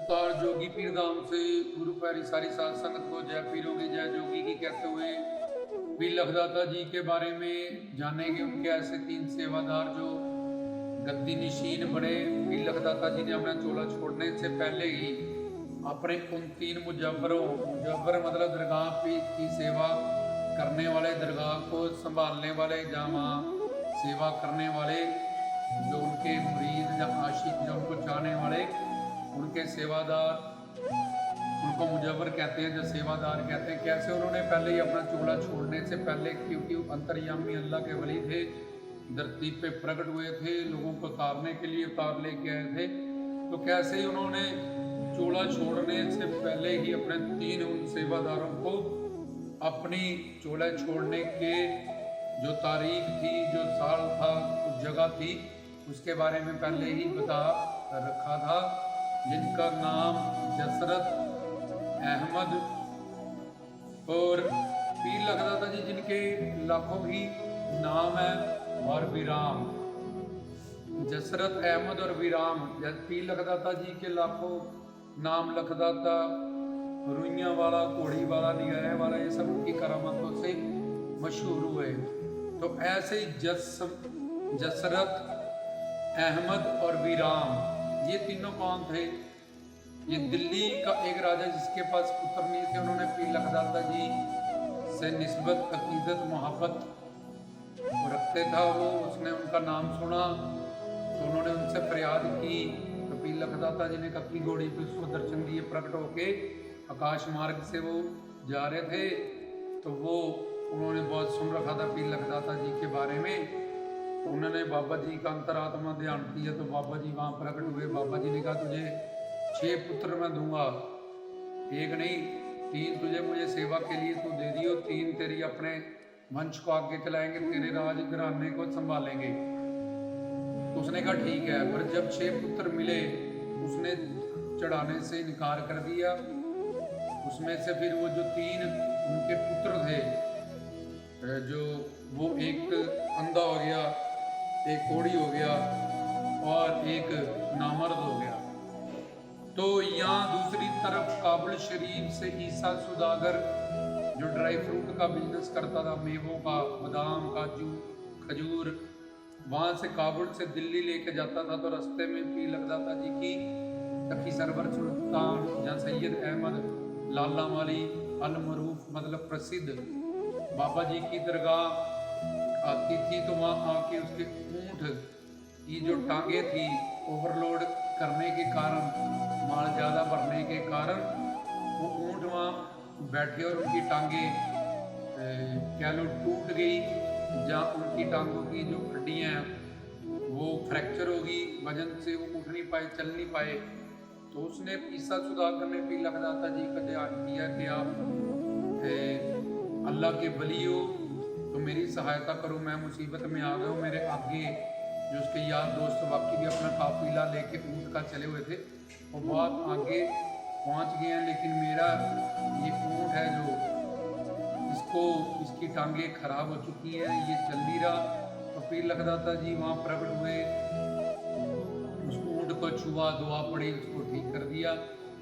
उतार जोगी पीर धाम से गुरु प्यारी सारी साध संगत को जय पीरों की जय जोगी की कहते हुए पीर लखदाता जी के बारे में जानेंगे। उनके ऐसे तीन सेवादार जो गद्दी निशीन बने। पीर लखदाता जी ने अपना चोला छोड़ने से पहले ही अपने उन तीन मुजव्वर मतलब दरगाह की सेवा करने वाले, दरगाह को संभालने वाले, जहाँ सेवा करने वाले जो उनके मुरीद या आशिक जो उनको चाहने वाले, उनके सेवादार, उनको मुजव्वर कहते हैं, जो सेवादार कहते हैं। कैसे उन्होंने पहले ही अपना चोला छोड़ने से पहले, क्योंकि अंतर्यामी अल्लाह के वली थे, धरती पे प्रकट हुए थे, लोगों को उतारने के लिए उतार लेके आए थे, तो कैसे ही उन्होंने चोला छोड़ने से पहले ही अपने तीन उन सेवादारों को अपनी चोला छोड़ने के जो तारीख थी, जो साल था, उस जगह थी, उसके बारे में पहले ही बता रखा था, जिनका नाम जसरत अहमद और पीर लखदाता जी, जिनके लाखों ही नाम है, और विराम। जसरत अहमद और विराम, पीर लखदाता जी के लाखों नाम, लखदाता, रुइया वाला, घोड़ी वाला, निगाह वाला, ये सब उनकी करामातों से मशहूर हुए। तो ऐसे ही जसरत अहमद और विराम, ये तीनों कौन थे? ये दिल्ली का एक राजा जिसके पास पुत्र नहीं थे, उन्होंने पीर लखदाता जी से निस्बत, अकीदत, मोहब्बत रखते था वो। उसने उनका नाम सुना तो उन्होंने उनसे फरियाद की, तो पीर लखदाता जी ने अपनी घोड़ी पे उसको दर्शन दिए। प्रकट होके आकाश मार्ग से वो जा रहे थे, तो वो उन्होंने बहुत सुन रखा था पीर लखदाता जी के बारे में। तो उन्होंने बाबा जी का अंतरात्मा ध्यान किया, तो बाबा जी वहाँ प्रकट हुए। बाबा जी ने कहा, तुझे 6 पुत्र मैं दूंगा, एक नहीं 3 तुझे मुझे सेवा के लिए तू दे दियो, 3 तेरी अपने वंश को आगे चलाएंगे, तेरे राज घराने को संभालेंगे। तो उसने कहा ठीक है। पर जब 6 पुत्र मिले, उसने चढ़ाने से इनकार कर दिया। उसमें से फिर वो जो 3 उनके पुत्र थे, जो वो एक अंधा हो गया, एक कोढ़ी हो गया और एक नामर्द हो गया। तो यहाँ दूसरी तरफ काबुल शरीफ से ईसा सुदागर, जो ड्राई फ्रूट का बिजनेस करता था, मेवों का, बादाम, काजू, खजूर, वहाँ से काबुल से दिल्ली लेके जाता था। तो रास्ते में पीर लखदाता जी की तकी सरवर सुल्तान या सैयद अहमद लाला माली अल मरूफ, मतलब प्रसिद्ध बाबा जी की दरगाह आती थी। तो वहाँ आके उसके ऊँट की जो टांगे थी, ओवरलोड करने के कारण, माल ज़्यादा भरने के कारण, वो ऊँट वहाँ बैठे और उनकी टांगे कह लो टूट गई, जहाँ उनकी टांगों की जो हड्डियाँ हैं वो फ्रैक्चर हो गई, वजन से वो उठ नहीं पाए, चल नहीं पाए। तो उसने ईसा सुदागर ने पीर लखदाता जी का ध्यान किया कि आप अल्लाह के वली हो, तो मेरी सहायता करो, मैं मुसीबत में आ गया हूँ। मेरे आगे जो उसके यार दोस्त बाकी भी अपना काफिला लेके ऊँट का चले हुए थे, वो बहुत आगे पहुँच गए हैं, लेकिन मेरा ये ऊँट है जो इसकी टांगे खराब हो चुकी हैं, ये चल नहीं रहा। तो पीर लखदाता जी वहाँ प्रकट हुए, उस ऊँट को छुआ, दुआ पड़ी, उसको ठीक कर दिया।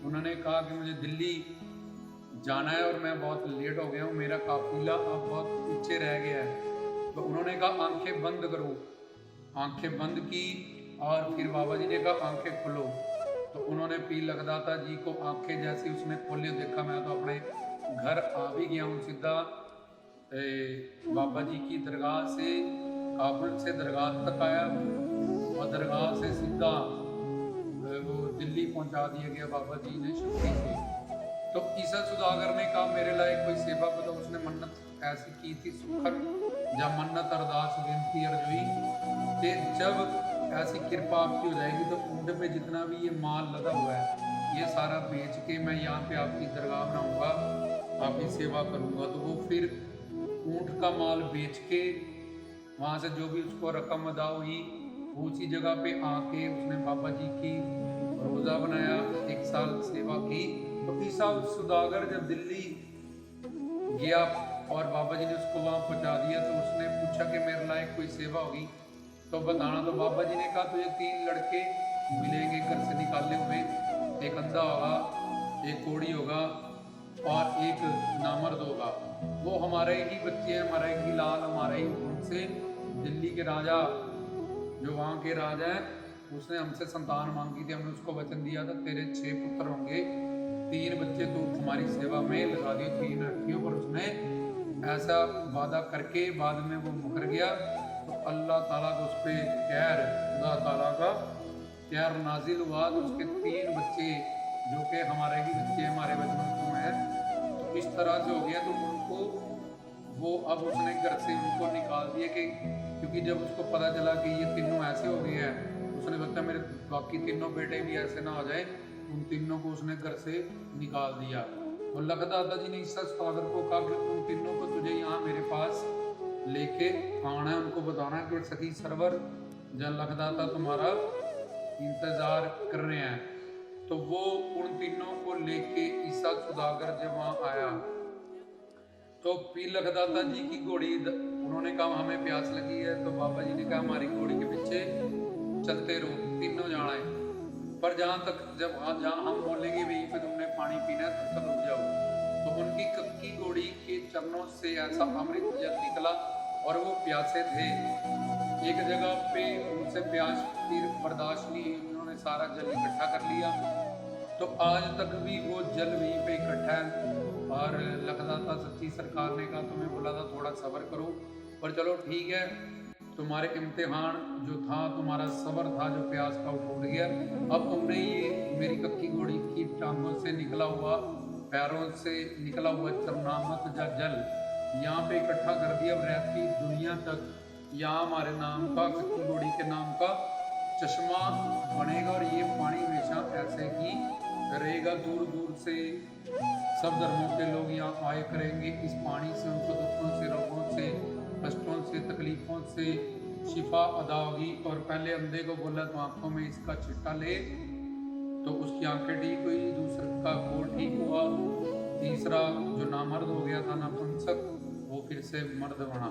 उन्होंने कहा कि मुझे दिल्ली जाना है और मैं बहुत लेट हो गया हूँ, मेरा काफिला अब बहुत पीछे रह गया है। तो उन्होंने कहा आंखें बंद करो। आंखें बंद की और फिर बाबा जी ने कहा आंखें खोलो। तो उन्होंने पीर लखदाता जी को आंखें जैसी उसने खोली, देखा मैं तो अपने घर आ भी गया हूँ। सीधा बाबा जी की दरगाह से, काबुल से दरगाह तक आया और दरगाह से सीधा वो दिल्ली पहुंचा दिया गया बाबा जी ने शुक्री से। तो ईसा सुदागर ने कहा मेरे लायक कोई सेवा बताओ। उसने मन्नत ऐसी की थी, सुखन या मन्नत अरदास बेनती अर्जुई कि जब ऐसी कृपा आपकी हो जाएगी तो ऊँट पे जितना भी ये माल लदा हुआ है, ये सारा बेच के मैं यहाँ पे आपकी दरगाह बनाऊँगा, आपकी सेवा करूँगा। तो वो फिर ऊँट का माल बेच के वहाँ से जो भी उसको रकम अदा हुई, वो उसी जगह पे आके उसने बाबा जी की रोज़ा बनाया, 1 साल सेवा की। तो ईसा सुदागर जब दिल्ली गया और बाबा जी ने उसको वहाँ पहुँचा दिया, तो उसने पूछा कि मेरे लायक कोई सेवा होगी तो बताना। तो बाबा जी ने कहा तुझे 3 लड़के मिलेंगे घर से निकाले हुए, एक अंधा होगा, एक कोढ़ी होगा और एक नामर्द होगा। वो हमारे ही बच्चे, हमारे ही लाल, हमारे ही उनसे दिल्ली के राजा, जो वहाँ के राजा हैं, उसने हमसे संतान मांगी थी। हमने उसको वचन दिया था तेरे 6 पुत्र होंगे, 3 बच्चे तो तुम्हारी सेवा में लगा दिए, 3 रखियो। पर उसने ऐसा वादा करके बाद में वो मुकर गया, तो अल्लाह ताला का उस पर कहर, खुदा ताला का कहर नाजिल हुआ। तो उसके 3 बच्चे जो कि हमारे ही बच्चे, हमारे बचपन में हैं, तो इस तरह से हो गया। तो उनको वो अब उसने घर से उनको निकाल दिया कि क्योंकि जब उसको पता चला कि ये तीनों ऐसे हो गए हैं, उसने सोचा मेरे बाकी तीनों बेटे भी ऐसे ना हो जाए, उन तीनों को उसने घर से निकाल दिया। और लखदाता जी ने इस सौदागर को कहा कि तुम तीनों को तुझे यहाँ मेरे पास लेके आना है, उनको बताना है कि सती सरवर जन लखदाता तुम्हारा इंतजार कर रहे हैं। तो वो उन तीनों को लेके ईसा सौदागर जब वहाँ आया, तो पीर लखदाता जी की घोड़ी, उन्होंने कहा हमें प्यास लगी है, तो बाबा जी ने कहा हमारी घोड़ी के पीछे चलते रहो, तीनों जाना है, पर जहाँ तक जहाँ हम बोलेंगे वहीं पे तुमने पानी पीना है, तब तक रुक जाओ। तो उनकी कक्की घोड़ी के चरणों से ऐसा अमृत जल निकला और वो प्यासे थे। एक जगह पे उनसे प्यास फिर बर्दाश्त नहीं, उन्होंने सारा जल इकट्ठा कर लिया। तो आज तक भी वो जल वहीं पे इकट्ठा है। और लखदाता सच्ची सरकार ने कहा तुम्हें बोला था थोड़ा सब्र करो, पर चलो ठीक है, तुम्हारे इम्तिहान जो था, तुम्हारा सब्र था जो प्यास का, वो टूट गया। अब तुमने ये मेरी कक्की घोड़ी की टांगों से निकला हुआ, पैरों से निकला हुआ चरनामत या जल यहाँ पे इकट्ठा कर दिया। अब रहती दुनिया तक यहाँ हमारे नाम का, कक्की घोड़ी के नाम का चश्मा बनेगा और ये पानी हमेशा ऐसे ही रहेगा। दूर दूर से सब धर्मों के लोग यहाँ आए करेंगे इस पानी से, उनको दुखों से, रोगों से, कष्टों से, तकलीफों से शिफा अदा होगी। और पहले अंधे को बोला तो आंखों में इसका छिट्टा ले, तो उसकी आंखें ठीक हुई, दूसरे का कोढ़ ठीक हुआ, तीसरा जो नामर्द हो गया था नपुंसक, वो फिर से मर्द बना।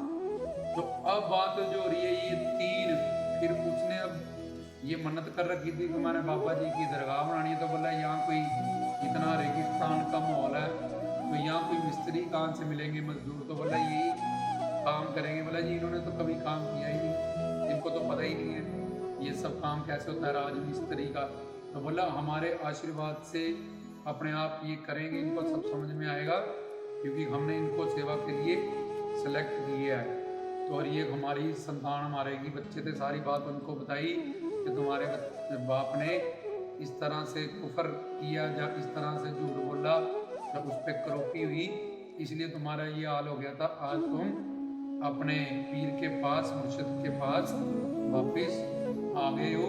तो अब बात जो हो रही है ये 3, फिर उसने अब ये मन्नत कर रखी थी कि मैंने बाबा जी की दरगाह बनानी है। तो बोला यहाँ कोई इतना रेगिस्तान का माहौल है, तो यहाँ कोई मिस्त्री कहाँ से मिलेंगे, मजदूर? तो बोला यही काम करेंगे। बोला जी इन्होंने तो कभी काम किया ही नहीं, इनको तो पता ही नहीं है ये सब काम कैसे होता है राज मिस्त्री का। तो बोला हमारे आशीर्वाद से अपने आप ये करेंगे, इनको सब समझ में आएगा, क्योंकि हमने इनको सेवा के लिए सेलेक्ट किया है। तो और ये हमारी संतान, हमारे ही बच्चे थे। सारी बात उनको बताई कि तुम्हारे बाप ने इस तरह से कुफर किया, जब इस तरह से झूठ बोला, जब उस पर करोपी हुई, इसलिए तुम्हारा ये हाल हो गया था। आज तुम अपने पीर के पास, मुर्शिद के पास वापस आ गए हो।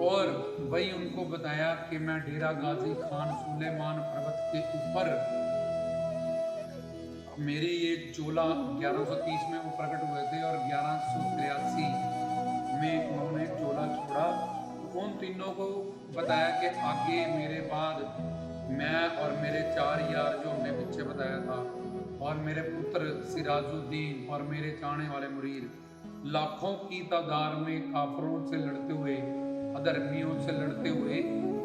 और वही उनको बताया कि मैं डेरा गाजी खान सुलेमान पर्वत के ऊपर, मेरे ये चोला 1130 में वो प्रकट हुए थे और 1183 में उन्होंने चोला छोड़ा। उन तीनों को बताया कि आगे मेरे बाद मैं और मेरे 4 यार जो हमने पीछे बताया था, और मेरे पुत्र सिराजुद्दीन और मेरे चाहने वाले मुरीद, लाखों की तादाद में काफरों से लड़ते हुए, अधर्मियों से लड़ते हुए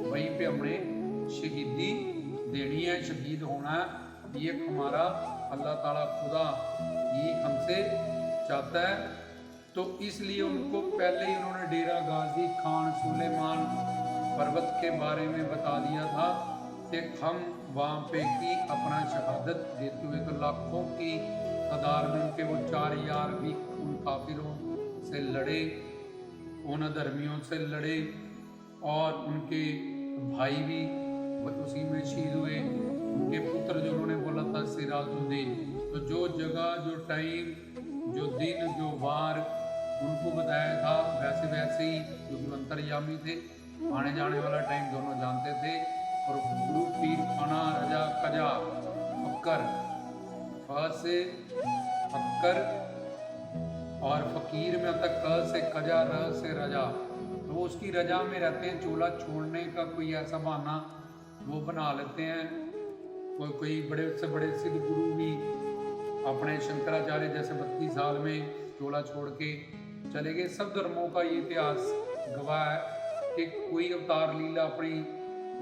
वहीं पे हमने शहीदी देनी है, शहीद होना है। ये हमारा अल्लाह ताला खुदा ये हमसे चाहता है। तो इसलिए उनको पहले ही उन्होंने डेरा गाजी खान सुलेमान पर्वत के बारे में बता दिया था कि हम वहाँ पे की अपना शहादत देते हुए। तो लाखों की तादाद में उनके वो 4 यार भी उन काफिरों से लड़े, उन धर्मियों से लड़े, और उनके भाई भी उसी में शहीद हुए, उनके पुत्र जो उन्होंने बोला था सिराजुद्दीन। तो जो जगह, जो टाइम, जो दिन, जो वार उनको बताया था, वैसे वैसे ही जो अंतर्यामी थे, आने जाने वाला टाइम दोनों जानते थे। और गुरु पीर फना रजा कजा फक्कर, फ से फक्कर और फकीर में तक क से कजा, र से रजा। तो उसकी रजा में रहते हैं, चोला छोड़ने का कोई ऐसा बहाना वो बना लेते हैं। कोई बड़े से बड़े सिद्ध गुरु भी अपने शंकराचार्य जैसे 32 साल में चोला छोड़ के चले गए। सब धर्मों का ये इतिहास गवाह है कि कोई अवतार लीला अपनी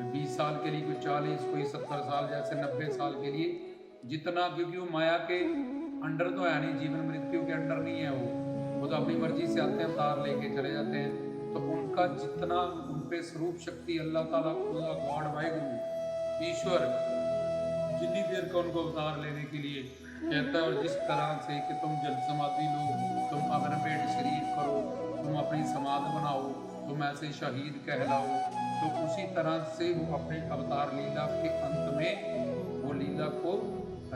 20 साल के लिए, कोई 40, कोई 70 साल, जैसे 90 साल के लिए जितना, क्योंकि वो माया के अंडर तो है नहीं, जीवन मृत्यु के अंडर नहीं है वो तो अपनी मर्जी से आते हैं, अवतार लेके चले जाते हैं। तो उनका जितना उन पे स्वरूप शक्ति अल्लाह ताला, खुदा गॉड वाहिगुरु ईश्वर जितनी देर का उनको अवतार लेने के लिए कहता है, और जिस तरह से कि तुम जल समाधि लो, तुम अग्नपेट शरीर करो, तुम अपनी समाध बनाओ, तुम ऐसे शहीद कहलाओ, तो उसी तरह से वो अपने अवतार लीला के अंत में वो लीला को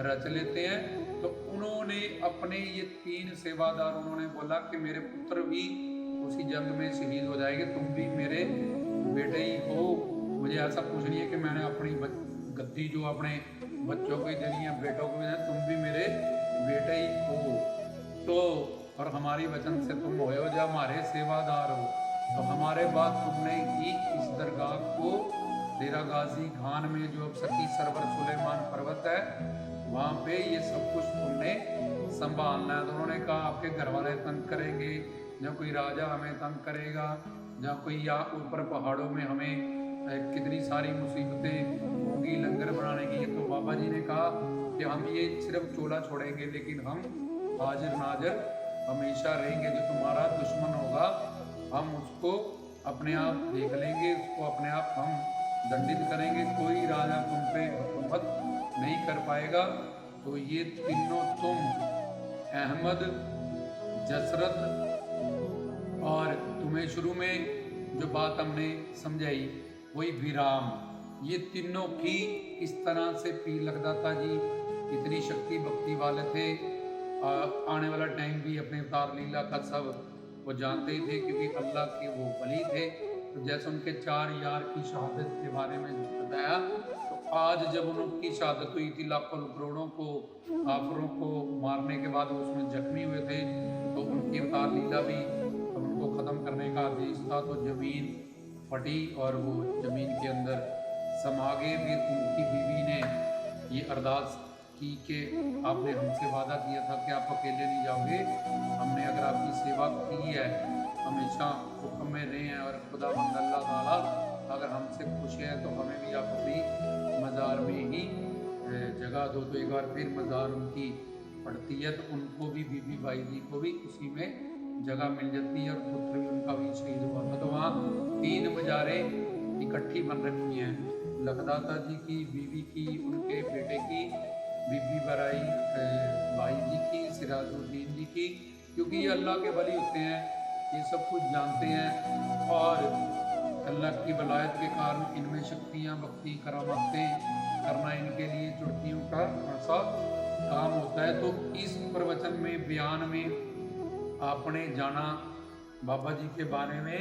रच लेते हैं। तो उन्होंने अपने ये 3 सेवादार, उन्होंने बोला कि मेरे पुत्र भी उसी जंग में शहीद हो जाएंगे, तुम भी मेरे बेटे ही हो, मुझे ऐसा कुछ नहीं है कि मैंने अपनी गद्दी जो अपने बच्चों को ही देनी है, बेटों को भी देनी, तुम भी मेरे बेटे ही हो। तो और हमारी वचन से तुम हो जब हमारे सेवादार हो, तो हमारे बाद तुमने ही इस दरगाह को डेरा गाजी खान में जो अब सखी सरवर सुलेमान पर्वत है वहाँ पे ये सब कुछ तुमने संभालना है। तो उन्होंने कहा आपके घर वाले तंग करेंगे, या कोई राजा हमें तंग करेगा, या कोई या ऊपर पहाड़ों में हमें कितनी सारी मुसीबतें होंगी लंगर बनाने की। तो बाबा जी ने कहा कि हम ये सिर्फ चोला छोड़ेंगे, लेकिन हम हाजिर नाजिर हमेशा रहेंगे। जो तुम्हारा दुश्मन होगा हम उसको अपने आप देख लेंगे, उसको अपने आप हम दंडित करेंगे, कोई राजा तुम पे हुकूमत नहीं कर पाएगा। तो ये तीनों तुम अहमद, जसरत, और तुम्हें शुरू में जो बात हमने समझाई वही विराम, ये तीनों की इस तरह से पीर लगदाता जी इतनी शक्ति भक्ति वाले थे। आने वाला टाइम भी अपने अवतार लीला का सब वो जानते ही थे, क्योंकि अल्लाह के वो वली थे। तो जैसे उनके 4 यार की शहादत के बारे में बताया, तो आज जब उनकी शहादत हुई थी, लाखों करोड़ों को काफिरों को मारने के बाद वो उसमें जख्मी हुए थे, तो उनकी अवतार लीला भी उनको ख़त्म करने का आदेश था। तो ज़मीन फटी और वो ज़मीन के अंदर समा गए। फिर उनकी बीवी ने ये अरदास की कि आपने हमसे वादा किया था कि आप अकेले नहीं जाओगे, हमने अगर आपकी सेवा की है, हमेशा हुक्म में रहे हैं, और खुदावंद अल्लाह ताला अगर हमसे खुश है तो हमें भी आप अपनी मज़ार में ही जगह दो। तो एक बार फिर मज़ार उनकी पड़ती है, तो उनको भी बीबी भाई जी को भी उसी में जगह मिल जाती है, और पुत्र भी उनका भी शहीद हुआ था। तो वहाँ 3 मज़ारें इकट्ठी बन रखी हैं, लगदाता जी की, बीवी की, उनके बेटे की, बीबी बराई भाई जी की, सिराजुद्दीन जी की, क्योंकि ये अल्लाह के वली होते हैं, ये सब कुछ जानते हैं, और अल्लाह की वलायत के कारण इनमें शक्तियाँ, भक्ति, करामातें करना इनके लिए चुड़कियों का ऐसा काम होता है। तो इस प्रवचन में बयान में आपने जाना बाबा जी के बारे में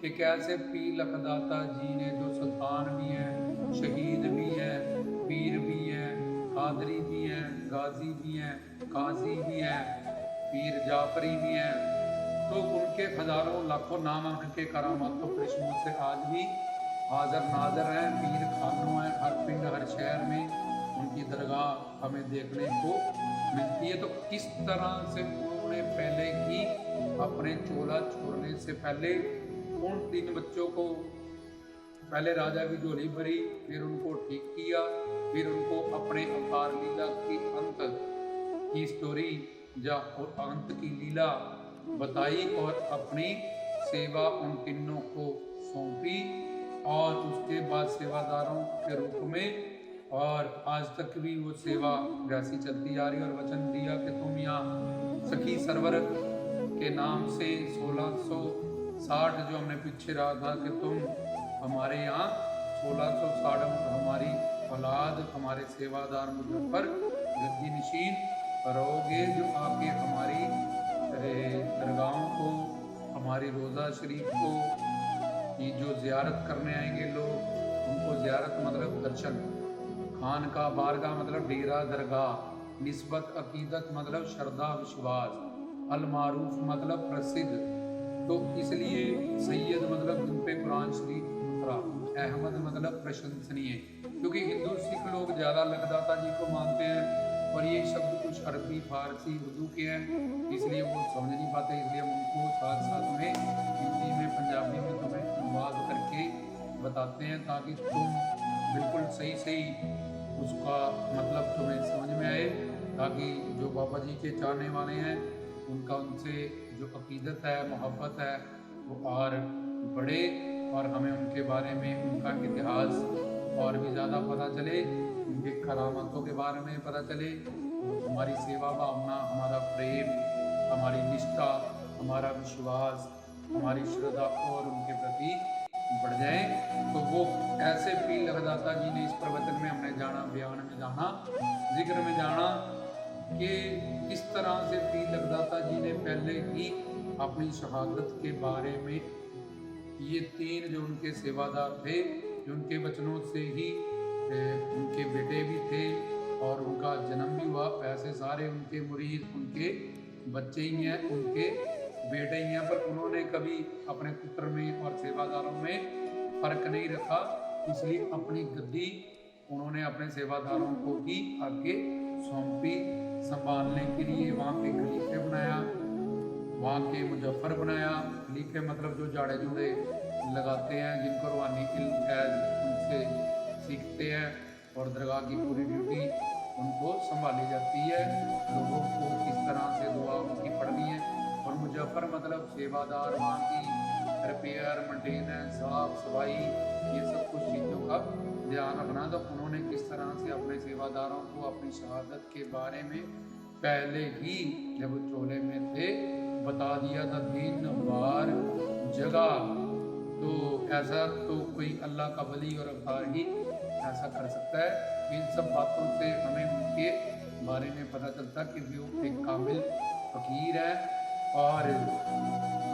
कि कैसे पीर लगदाता जी ने, जो सुल्तान भी हैं, शहीद भी हैं, पीर भी हैं, कादरी भी हैं, गाजी भी हैं, काजी भी हैं, पीर जाफरी भी हैं, तो उनके हजारों लाखों नाम उनके करामातों करिश्मों से आज भी हाजिर नाजर हैं, पीर खानों हैं, हर पिंड हर शहर में उनकी दरगाह हमें देखने को मिलती है। तो किस तरह से उन्होंने पहले ही अपने चोला छोड़ने से पहले उन 3 बच्चों को, पहले राजा की झोली भरी, फिर उनको ठीक किया, फिर उनको अपने अवतार लीला की अंत की स्टोरी या अंत की लीला बताई, और अपनी सेवा उन तीनों को सौंपी, और उसके बाद सेवादारों के रूप में, और आज तक भी वो सेवा वैसी चलती आ रही, और वचन दिया कि तुम यहाँ सखी सरवर के नाम से 1660 जो हमने पीछे रहा था कि तुम हमारे यहाँ 1660 हमारी औलाद, हमारे सेवादार मुझ पर गद्दी नशीन करोगे, जो आके हमारी दरगाहों को, हमारी रोज़ा शरीफ को, ये जो ज़ियारत करने आएंगे लोग, उनको ज़ियारत मतलब दर्शन, खान का बारगाह मतलब डेरा दरगाह, निस्बत अकीदत मतलब श्रद्धा विश्वास, अलमारूफ मतलब प्रसिद्ध, तो इसलिए सैयद मतलब जिन पे कुरान शरीफ उतरा, अहमद मतलब प्रशंसनीय, क्योंकि हिंदू सिख लोग ज़्यादा लगदाता जी को मानते हैं, और ये शब्द कुछ अरबी, फारसी, उर्दू के हैं, इसलिए वो समझ नहीं पाते, इसलिए हम उनको साथ साथ में हिंदी में, पंजाबी में तुम्हें अनुवाद करके बताते हैं ताकि तुम बिल्कुल सही सही उसका मतलब तुम्हें समझ में आए, ताकि जो बाबा जी के चाहने वाले हैं उनका उनसे जो अकीदत है, मोहब्बत है, वो और बढ़े और हमें उनके बारे में उनका इतिहास और भी ज़्यादा पता चले, उनके करामातों के बारे में पता चले। तो हमारी सेवा भावना, हमारा प्रेम, हमारी निष्ठा, हमारा विश्वास, हमारी श्रद्धा और उनके प्रति बढ़ जाए। तो वो ऐसे पीर लगदाता जी ने इस प्रवचन में हमने जाना, बयान में जाना, जिक्र में जाना कि किस तरह से पीर लगदाता जी ने पहले ही अपनी शहादत के बारे में ये तीन जो उनके सेवादार थे, जो उनके वचनों से ही उनके बेटे भी थे और उनका जन्म भी हुआ, ऐसे सारे उनके मुरीद उनके बच्चे ही हैं, उनके बेटे ही हैं, पर उन्होंने कभी अपने पुत्र में और सेवादारों में फर्क नहीं रखा। इसलिए अपनी गद्दी उन्होंने अपने सेवादारों को ही आगे सौंपी संभालने के लिए। वहाँ पे खलीफे बनाया, वहाँ के मुजफ्फर बनाया। खलीफे मतलब जो जाड़े जूड़े लगाते हैं, जिनको रूहानी इल्म है, उनसे सीखते हैं और दरगाह की पूरी ड्यूटी उनको संभाली जाती है, लोगों को किस तरह से दुआ उनकी पढ़नी है। और मुजफ्फर मतलब सेवादार, वहाँ की रिपेयर, मेंटेनेंस, साफ सफाई, ये सब कुछ चीज़ों का ध्यान रखना। तो उन्होंने किस तरह से अपने सेवादारों को अपनी शहादत के बारे में पहले ही जब चोले में थे बता दिया था, दिन वार जगह। तो ऐसा तो कोई अल्लाह का वली और अवतार ही ऐसा कर सकता है। इन सब बातों से हमें उनके बारे में पता चलता कि वो एक कामिल फकीर है और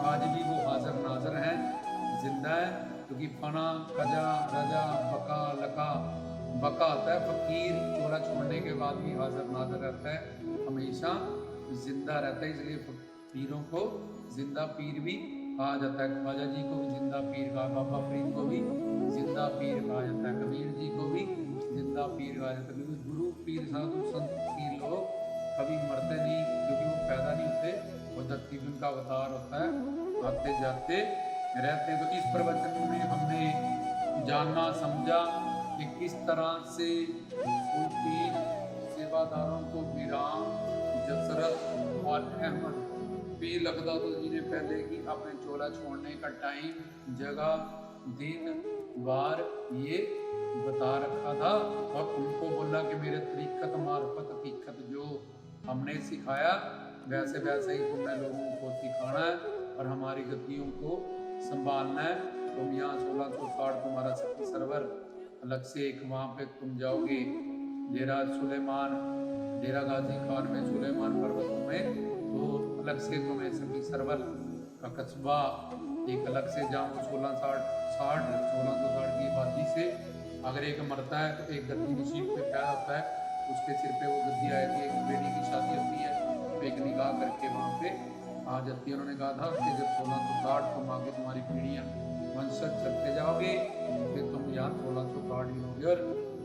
आज भी वो हाजिर नाजर हैं, जिंदा है। क्योंकि फना, कजा, रजा, बका, लका, बका आता है फकीर चोला छोड़ने के बाद भी हाजिर नाजर रहता है, हमेशा जिंदा रहता है। इसलिए पीरों को जिंदा पीर भी कहा जाता है। ख्वाजा जी को भी जिंदा पीर कहा, बाबा फरीद को भी जिंदा पीर कहा जाता है, कबीर जी को भी जिंदा पीर कहा जाता है। क्योंकि गुरु पीर साधु संत फकीर लोग कभी मरते नहीं, क्योंकि वो पैदा नहीं होते, वो धरती में उनका अवतार होता है, आते जाते रहते हैं। तो इस प्रवचन में हमने जानना समझा कि किस तरह से उन तीन सेवादारों को वीरान, जसरत और अहमद पीर लगदाता जी ने पहले ही अपने चोला छोड़ने का टाइम, जगह, दिन वार ये बता रखा था और उनको बोला कि मेरे तरीक़त मार्फत हकीकत जो हमने सिखाया वैसे वैसे ही तुम्हें लोगों को सिखाना है और हमारी गद्दियों को संभालना है। तुम यहाँ 1660 तुम्हारा सखी सरवर अलग से एक वहाँ पे तुम जाओगे, डेरा सुलेमान, डेरा गाजी खान में सुलेमान पर्वतों में, तो अलग से तुम्हें सखी सरवर का कस्बा एक अलग से जहाँ 1660 की आबादी से अगर एक मरता है तो एक गद्दी नशीब पे क्या होता है, उसके सिर पे वो गद्दी आएगी। एक बेटी की शादी होती है तो एक निकाह करके वहाँ पे आ जाती है। उन्होंने कहा था कि जब 1660 तुम आगे तुम्हारी पीढ़ियाँ वंशज चलते जाओगे फिर तुम यहाँ 1660 ही होगे। और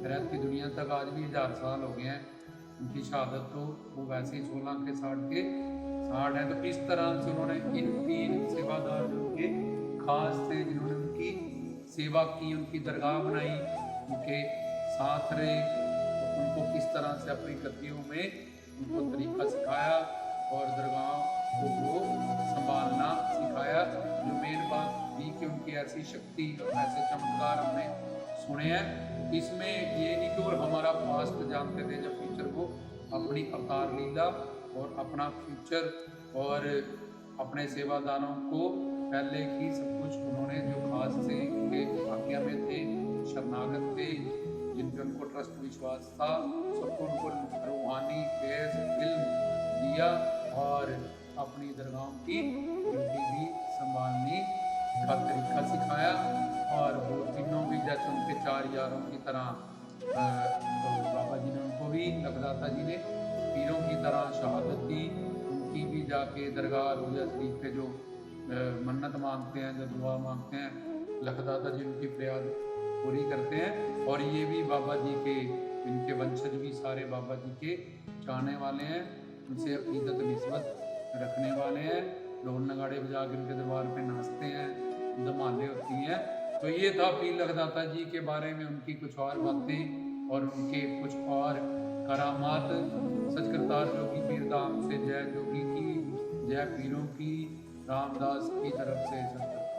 रहती दुनिया तक आज भी 1000 साल हो गए हैं उनकी शहादत, तो वो वैसे ही 16 के 60 है। तो इस तरह से उन्होंने इन तीन सेवादार के खास थे जिन्होंने उनकी सेवा की, उनकी दरगाह बनाई, उनके साथ रहे, तो उनको किस तरह से अपनी गद्दियों में उनको तरीका सिखाया और दरगाह को वो संभालना सिखाया। जो मेन बात थी कि उनकी ऐसी शक्ति और ऐसे चमत्कार हमने सुने हैं। इसमें ये नहीं केवल हमारा पास्ट जानते थे, जब फ्यूचर को अपनी अवतार लीला और अपना फ्यूचर और अपने सेवादारों को पहले ही सब कुछ उन्होंने जो खास से उनके आज्ञा में थे, शरणागत थे, जिन पर उनको ट्रस्ट विश्वास था, सबको उनको रूहानी फैज़ इल्म दिया और अपनी दरगाहों की ड्यूटी भी संभालने का तरीका सिखाया। और वो तीनों भी जैसे उनके 4 यारों की तरह तो बाबा जी ने उनको भी, लगदाता जी ने पीरों की तरह शहादत दी। उनकी भी जाके दरगाह रोज़ा शरीफ पे जो मन्नत मांगते हैं, जो दुआ मांगते हैं, लगदाता जी उनकी फरियाद पूरी करते हैं। और ये भी बाबा जी के, इनके वंशज भी सारे बाबा जी के चाहने वाले हैं, उनसे अकीदत निस्बत रखने वाले हैं। ढोल नगाड़े बजा के उनके दरबार पे नाचते हैं, धमालें होती हैं। तो ये था पीर लखदाता जी के बारे में, उनकी कुछ और बातें और उनके कुछ और करामात। सच करतार जोगी पीर धाम से जय जोगी की, जय पीरों की, रामदास की तरफ से सच करतार।